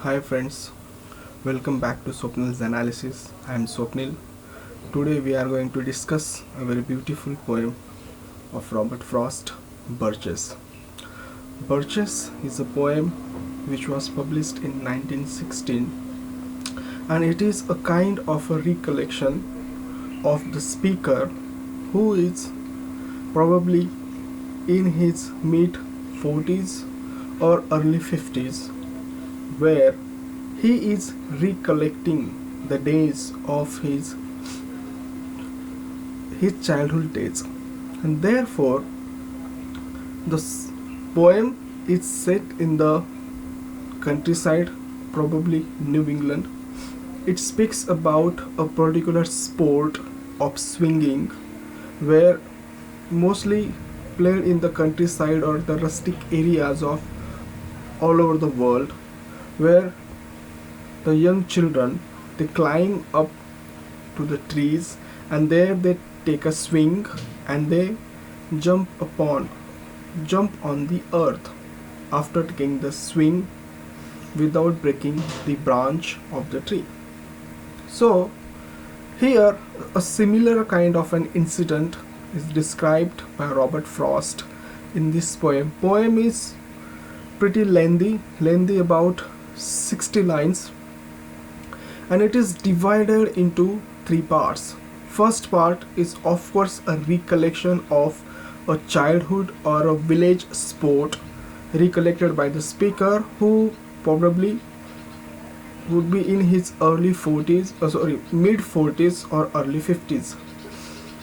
Hi friends, welcome back to Swapnil's analysis. I am Swapnil. Today we are going to discuss a very beautiful poem of Robert Frost, Birches. Birches is a poem which was published in 1916 and it is a kind of a recollection of the speaker who is probably in his mid 40s or early 50s, where he is recollecting the days of his childhood days, and therefore the poem is set in the countryside, probably New England. It speaks about a particular sport of swinging, where mostly played in the countryside or the rustic areas of all over the world, where the young children, they climb up to the trees and there they take a swing and they jump on the earth after taking the swing without breaking the branch of the tree. So here a similar kind of an incident is described by Robert Frost in this poem. Poem is pretty lengthy about 60 lines, and it is divided into three parts. First part is of course a recollection of a childhood or a village sport recollected by the speaker, who probably would be in his mid 40s or early 50s,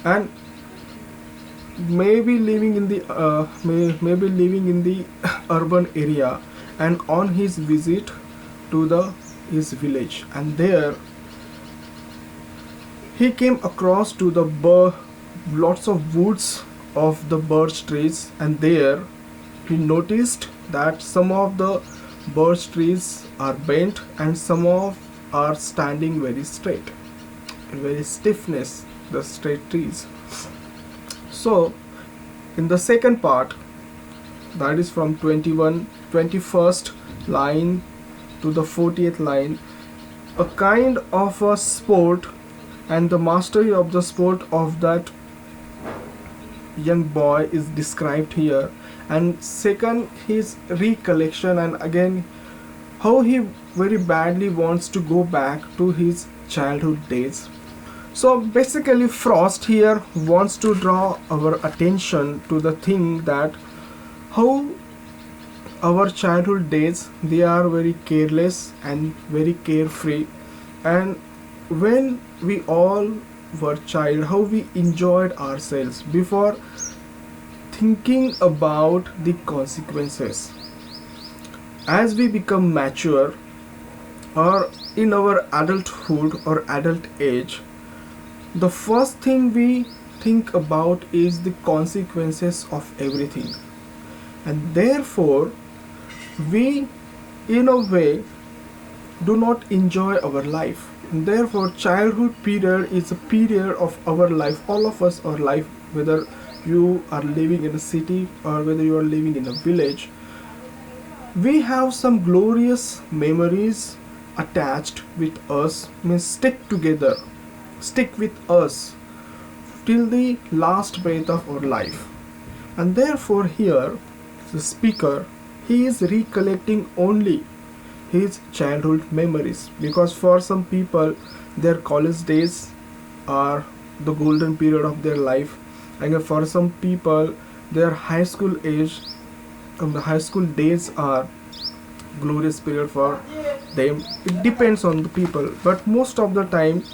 and maybe living in the urban area, and on his visit to his village, and there he came across to the lots of woods of the birch trees, and there he noticed that some of the birch trees are bent and some of are standing very straight, very stiffness, the straight trees. So in the second part, that is from 21st line to the 40th line, a kind of a sport and the mastery of the sport of that young boy is described here, and second his recollection, and again how he very badly wants to go back to his childhood days. So basically Frost here wants to draw our attention to the thing that how our childhood days, they are very careless and very carefree, and when we all were child, how we enjoyed ourselves before thinking about the consequences. As we become mature or in our adulthood or adult age, the first thing we think about is the consequences of everything, and therefore we in a way do not enjoy our life. And therefore childhood period is a period of our life, all of us, our life, whether you are living in a city or whether you are living in a village, we have some glorious memories attached with us, means stick with us till the last breath of our life. And therefore here the speaker, he is recollecting only his childhood memories, because for some people their college days are the golden period of their life, and for some people their high school age and the high school days are glorious period for them. It depends on the people, but most of the time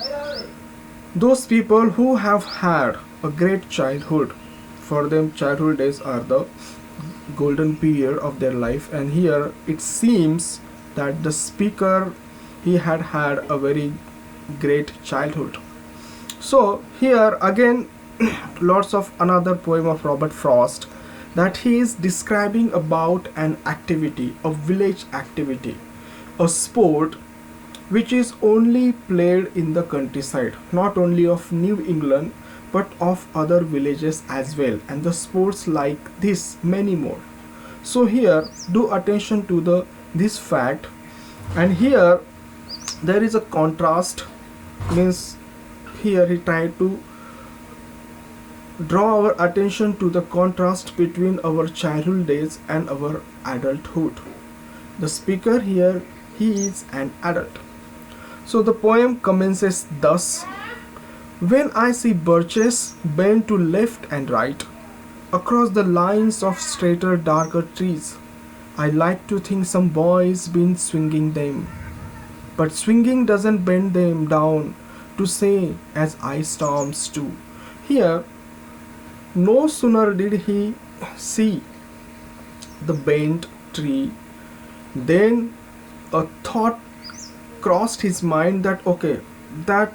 those people who have had a great childhood, for them childhood days are the golden period of their life. And here it seems that the speaker, he had a very great childhood. So here again lots of another poem of Robert Frost, that he is describing about an activity, a village activity, a sport which is only played in the countryside, not only of New England but of other villages as well, and the sports like this many more. So here do attention to this fact And here there is a contrast, means here he tried to draw our attention to the contrast between our childhood days and our adulthood. The speaker here, he is an adult. So the poem commences thus: when I see birches bend to left and right across the lines of straighter, darker trees, I like to think some boy's been swinging them. But swinging doesn't bend them down to say as ice storms do. Here, no sooner did he see the bent tree than a thought crossed his mind that okay, that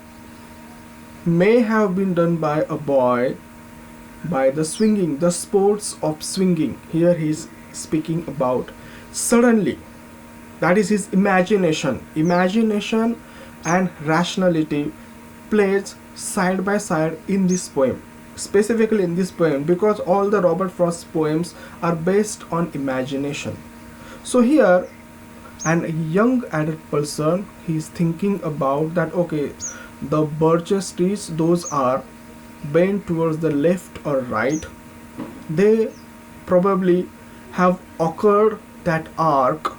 may have been done by a boy, by the swinging, the sports of swinging. Here he is speaking about. Suddenly, that is his imagination. Imagination and rationality plays side by side in this poem. Specifically in this poem, because all the Robert Frost poems are based on imagination. So here, an young adult person, he is thinking about that okay, the birches trees, those are bent towards the left or right. They probably have occurred that arc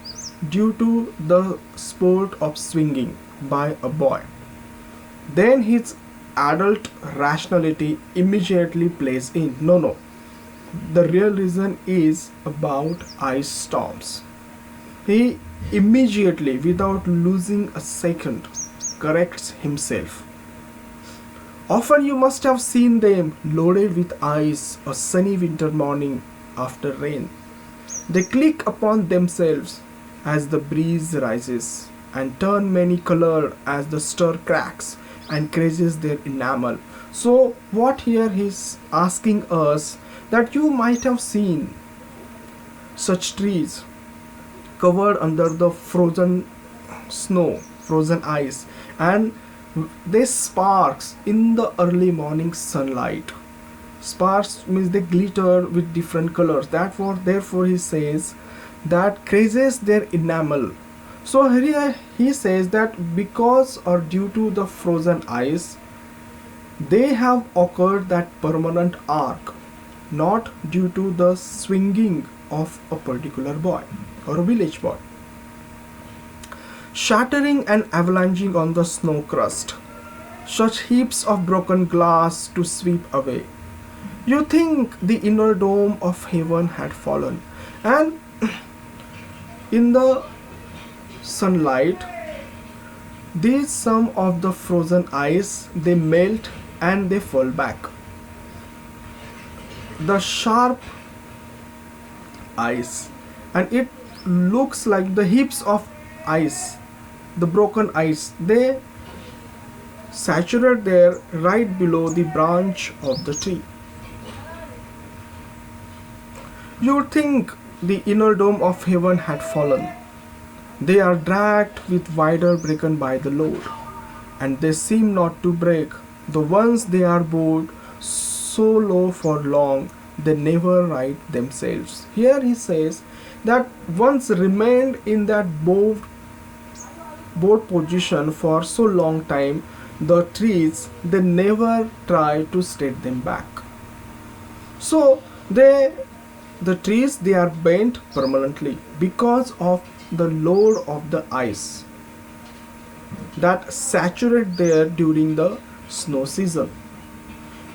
due to the sport of swinging by a boy. Then his adult rationality immediately plays in. No, the real reason is about ice storms. He immediately, without losing a second, corrects himself. Often you must have seen them loaded with ice a sunny winter morning after rain. They click upon themselves as the breeze rises and turn many-colored as the stir cracks and crazes their enamel. So what here he's asking us, that you might have seen such trees covered under the frozen snow, frozen ice, and they sparks in the early morning sunlight. Sparks means they glitter with different colors. Therefore he says that crazes their enamel. So here he says that because or due to the frozen ice, they have occurred that permanent arc, not due to the swinging of a particular boy or a village boy. Shattering and avalanching on the snow crust, such heaps of broken glass to sweep away. You think the inner dome of heaven had fallen, and in the sunlight, these some of the frozen ice, they melt and they fall back. The sharp ice, and it looks like the heaps of ice, the broken ice, they saturate there right below the branch of the tree. You would think the inner dome of heaven had fallen. They are dragged with wider broken by the load, and they seem not to break. The ones they are bowed so low for long, they never right themselves. Here he says that once remained in that bowed position for so long time, the trees, they never try to straight them back. So the trees, they are bent permanently because of the load of the ice that saturate there during the snow season,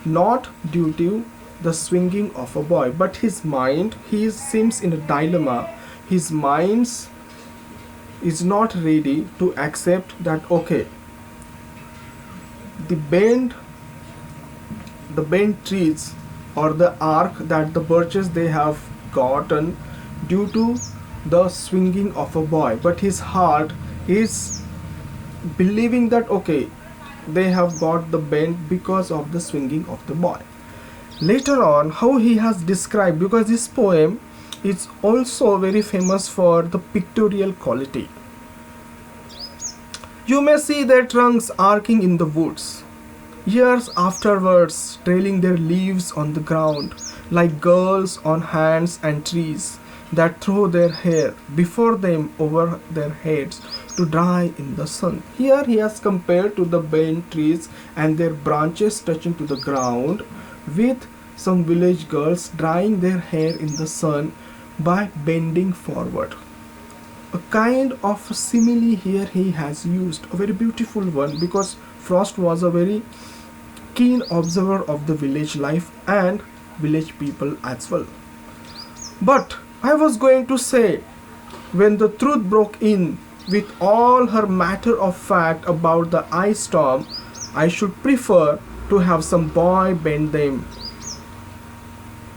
not due to the swinging of a boy. But his mind, he seems in a dilemma. His mind is not ready to accept that okay, the bent trees or the arc that the birches they have gotten due to the swinging of a boy, but his heart is believing that okay, they have got the bend because of the swinging of the boy. Later on, how he has described, because this poem is also very famous for the pictorial quality. You may see their trunks arcing in the woods, years afterwards, trailing their leaves on the ground, like girls on hands and trees that throw their hair before them over their heads to dry in the sun. Here he has compared to the bent trees and their branches touching to the ground with some village girls drying their hair in the sun by bending forward. A kind of simile here he has used, a very beautiful one, because Frost was a very keen observer of the village life and village people as well. But I was going to say, when the truth broke in with all her matter of fact about the ice storm, I should prefer to have some boy bend them.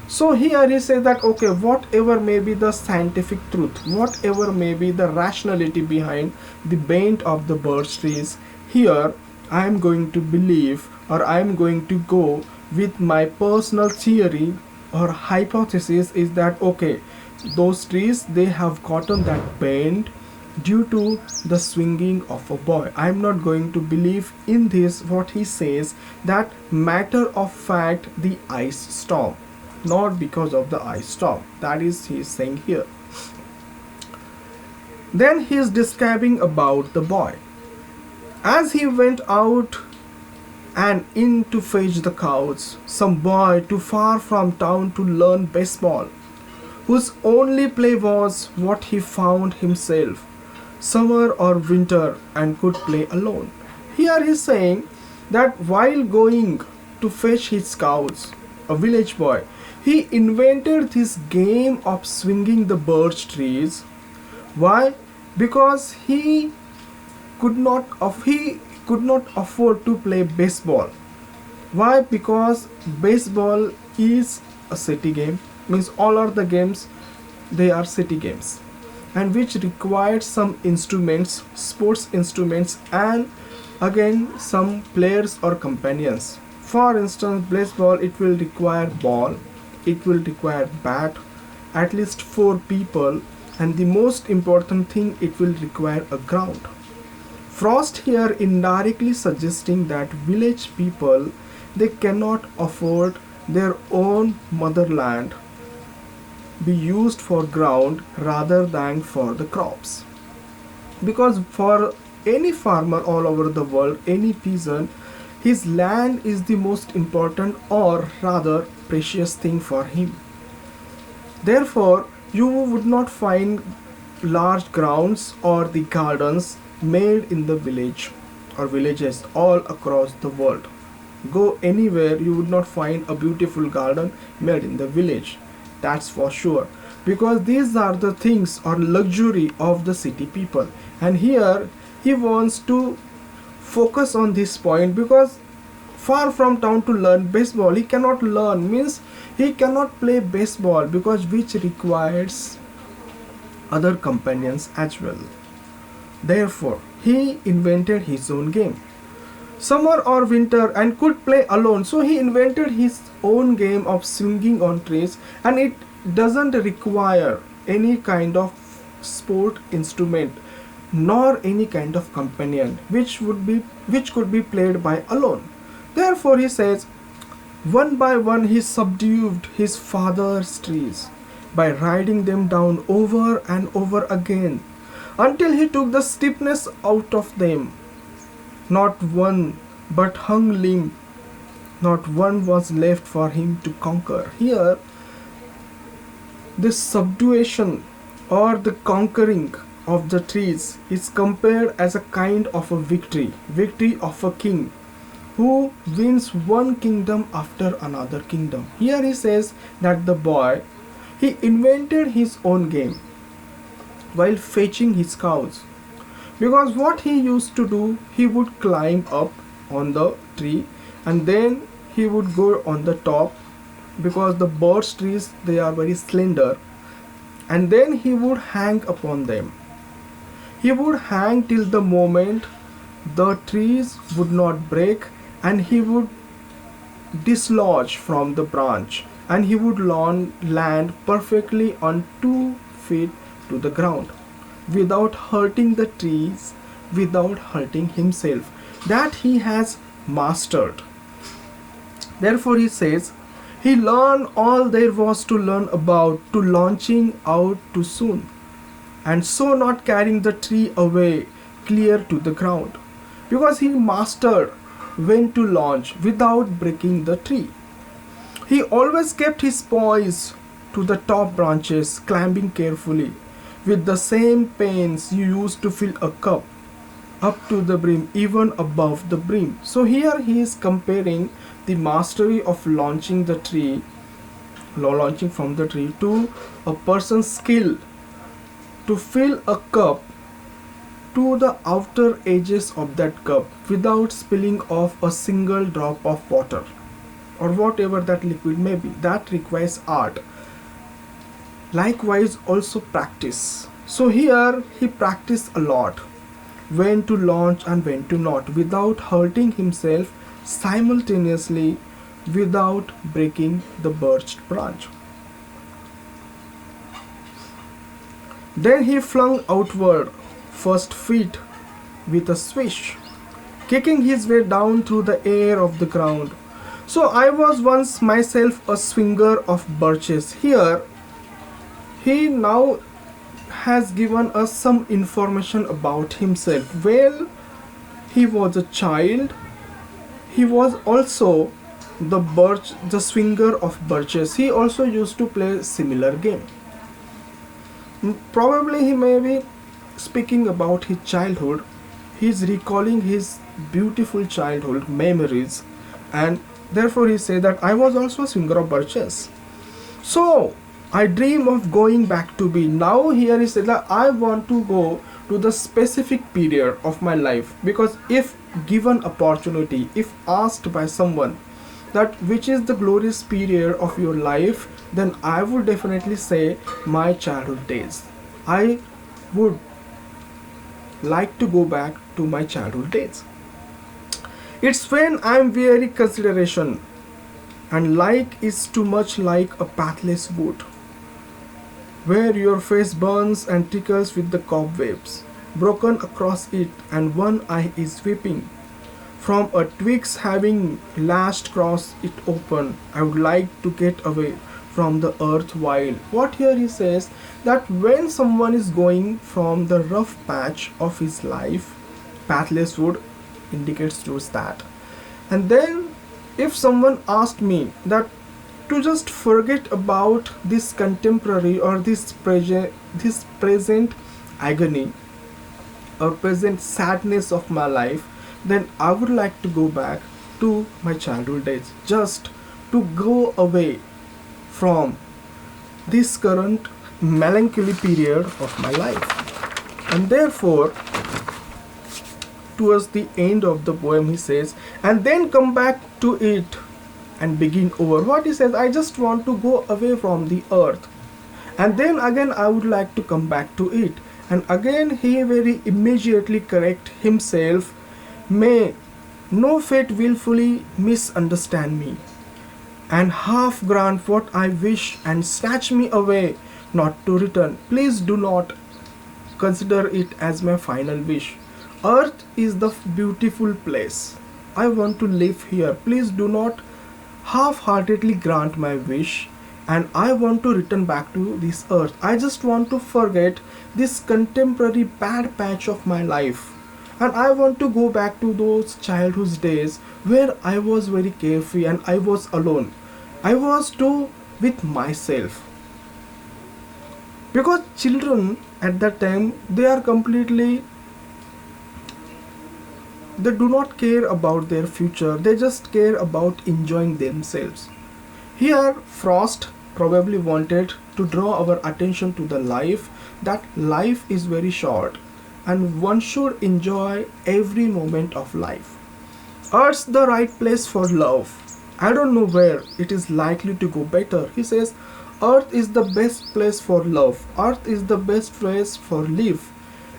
So here he says that okay, whatever may be the scientific truth, whatever may be the rationality behind the bent of the birch trees, here I am going to believe, or I am going to go with my personal theory or hypothesis is that okay, those trees, they have gotten that bend due to the swinging of a boy. I am not going to believe in this what he says, that matter of fact the ice storm, not because of the ice storm. That is he is saying here. Then he is describing about the boy. As he went out and in to fetch the cows, some boy too far from town to learn baseball, whose only play was what he found himself, summer or winter, and could play alone. Here he is saying that while going to fetch his cows, a village boy, he invented this game of swinging the birch trees. Why? Because he could not afford to play baseball. Why? Because baseball is a city game, means all of the games, they are city games, and which required some instruments, sports instruments, and again some players or companions. For instance, baseball, it will require ball, it will require bat, at least 4 people, and the most important thing, it will require a ground. Frost here indirectly suggesting that village people, they cannot afford their own motherland be used for ground rather than for the crops. Because for any farmer all over the world, any peasant, his land is the most important or rather precious thing for him. Therefore, you would not find large grounds or the gardens made in the village or villages all across the world. Go anywhere, you would not find a beautiful garden made in the village. That's for sure, because these are the things or luxury of the city people. And here he wants to focus on this point, because far from town to learn baseball, he cannot learn, means he cannot play baseball, because which requires other companions as well. Therefore he invented his own game, summer or winter, and could play alone. So he invented his own game of swinging on trees, and it doesn't require any kind of sport instrument nor any kind of companion which could be played by alone. Therefore he says, one by one he subdued his father's trees by riding them down over and over again until he took the stiffness out of them. Not one but hung limb, not one was left for him to conquer. Here, this subduation or the conquering of the trees is compared as a kind of a victory of a king who wins one kingdom after another kingdom. Here he says that the boy, he invented his own game while fetching his cows. Because what he used to do, he would climb up on the tree and then he would go on the top, because the birch trees, they are very slender, and then he would hang upon them. He would hang till the moment the trees would not break, and he would dislodge from the branch, and he would land perfectly on 2 feet to the ground without hurting the trees, without hurting himself. That he has mastered. Therefore he says, he learned all there was to learn about to launching out too soon, and so not carrying the tree away clear to the ground, because he mastered when to launch without breaking the tree. He always kept his poise to the top branches, climbing carefully with the same pains you used to fill a cup up to the brim, even above the brim. So here he is comparing the mastery of launching from the tree to a person's skill to fill a cup to the outer edges of that cup without spilling off a single drop of water or whatever that liquid may be. That requires art. Likewise also practice. So here he practiced a lot when to launch and when to not, without hurting himself simultaneously, without breaking the birch branch. Then he flung outward, first feet with a swish, kicking his way down through the air of the ground. So I was once myself a swinger of birches. Here he now has given us some information about himself. Well, he was a child. He was also the swinger of birches. He also used to play similar game. Probably he may be speaking about his childhood. He is recalling his beautiful childhood memories, and therefore he said that I was also a swinger of birches. So I dream of going back to be. Now here he said that I want to go to the specific period of my life, because if given opportunity, if asked by someone that which is the glorious period of your life, then I would definitely say my childhood days. I would like to go back to my childhood days. It's when I'm weary consideration and like is too much like a pathless wood, where your face burns and tickles with the cobwebs broken across it, and one eye is weeping from a twigs having lashed across it open. I would like to get away from the earth while. What here he says that when someone is going from the rough patch of his life, pathless wood indicates towards that, and then if someone asked me that to just forget about this contemporary or this present agony or present sadness of my life, then I would like to go back to my childhood days, just to go away from this current melancholy period of my life. And therefore towards the end of the poem he says, and then come back to it and begin over. What he says, I just want to go away from the earth, and then again I would like to come back to it. And again he very immediately correct himself, may no fate willfully misunderstand me and half grant what I wish and snatch me away not to return. Please do not consider it as my final wish. Earth is the beautiful place. I want to live here. Please do not half-heartedly grant my wish, and I want to return back to this earth. I just want to forget this contemporary bad patch of my life, and I want to go back to those childhood days where I was very carefree and I was alone. I was too with myself, because children at that time, they do not care about their future. They just care about enjoying themselves. Here Frost probably wanted to draw our attention to the life, that life is very short and one should enjoy every moment of life. Earth's the right place for love. I don't know where it is likely to go better. He says Earth is the best place for love. Earth is the best place for life.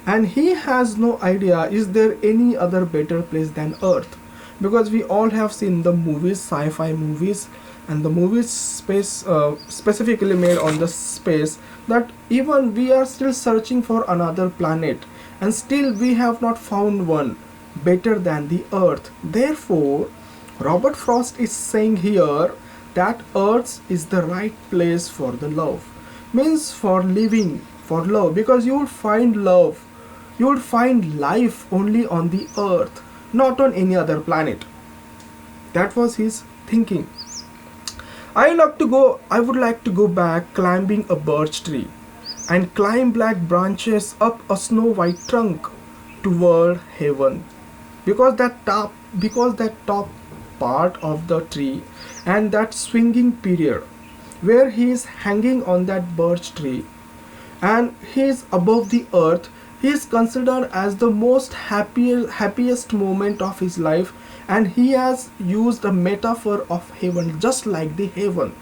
And he has no idea is there any other better place than Earth, because we all have seen the movies, sci-fi movies, and the movies specifically made on the space, that even we are still searching for another planet and still we have not found one better than the Earth. Therefore Robert Frost is saying here that Earth is the right place for the love, means for living, for love, because you would find love you would find life only on the earth, not on any other planet. That was his thinking. I would like to go back climbing a birch tree and climb black branches up a snow white trunk toward heaven, because that top part of the tree and that swinging period where he is hanging on that birch tree and he is above the earth, he is considered as the most happiest moment of his life, and he has used a metaphor of heaven, just like the heaven,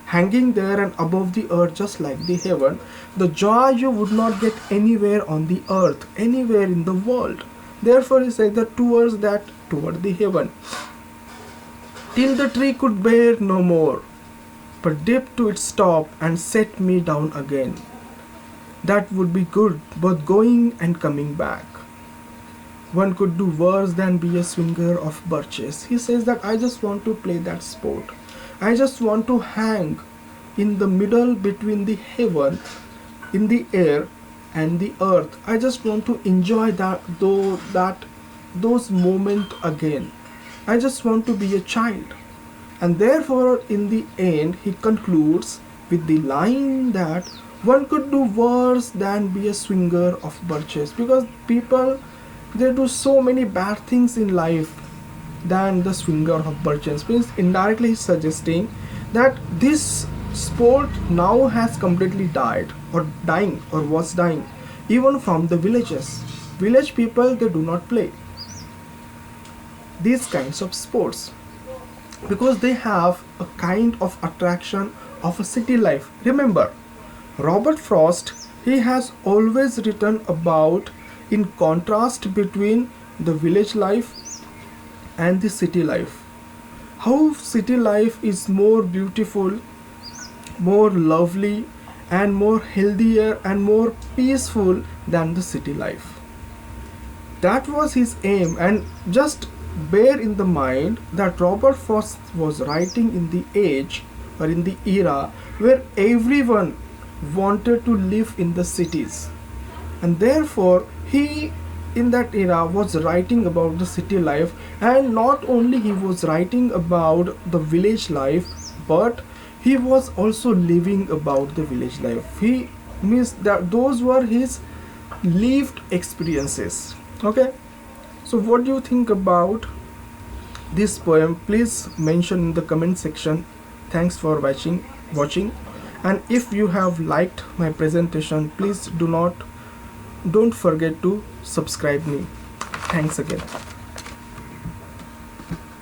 hanging there and above the earth, just like the heaven. The joy you would not get anywhere on the earth, anywhere in the world. Therefore he said that toward the heaven, till the tree could bear no more, but dipped to its top and set me down again. That would be good, both going and coming back. One could do worse than be a swinger of birches. He says that I just want to play that sport. I just want to hang in the middle between the heaven, in the air, and the earth. I just want to enjoy those moments again. I just want to be a child. And therefore, in the end, he concludes with the line that one could do worse than be a swinger of birches, because people, they do so many bad things in life than the swinger of birches. Means indirectly suggesting that this sport now has completely died or dying or was dying even from the villages. Village people, they do not play these kinds of sports because they have a kind of attraction of a city life. Remember, Robert Frost, he has always written about in contrast between the village life and the city life. How city life is more beautiful, more lovely, and more healthier and more peaceful than the city life. That was his aim, and just bear in the mind that Robert Frost was writing in the age or in the era where everyone wanted to live in the cities, and therefore he in that era was writing about the city life. And not only he was writing about the village life, but he was also living about the village life. He means that those were his lived experiences. Okay, so what do you think about this poem? Please mention in the comment section. Thanks for watching, and if you have liked my presentation, please don't forget to subscribe me. Thanks again.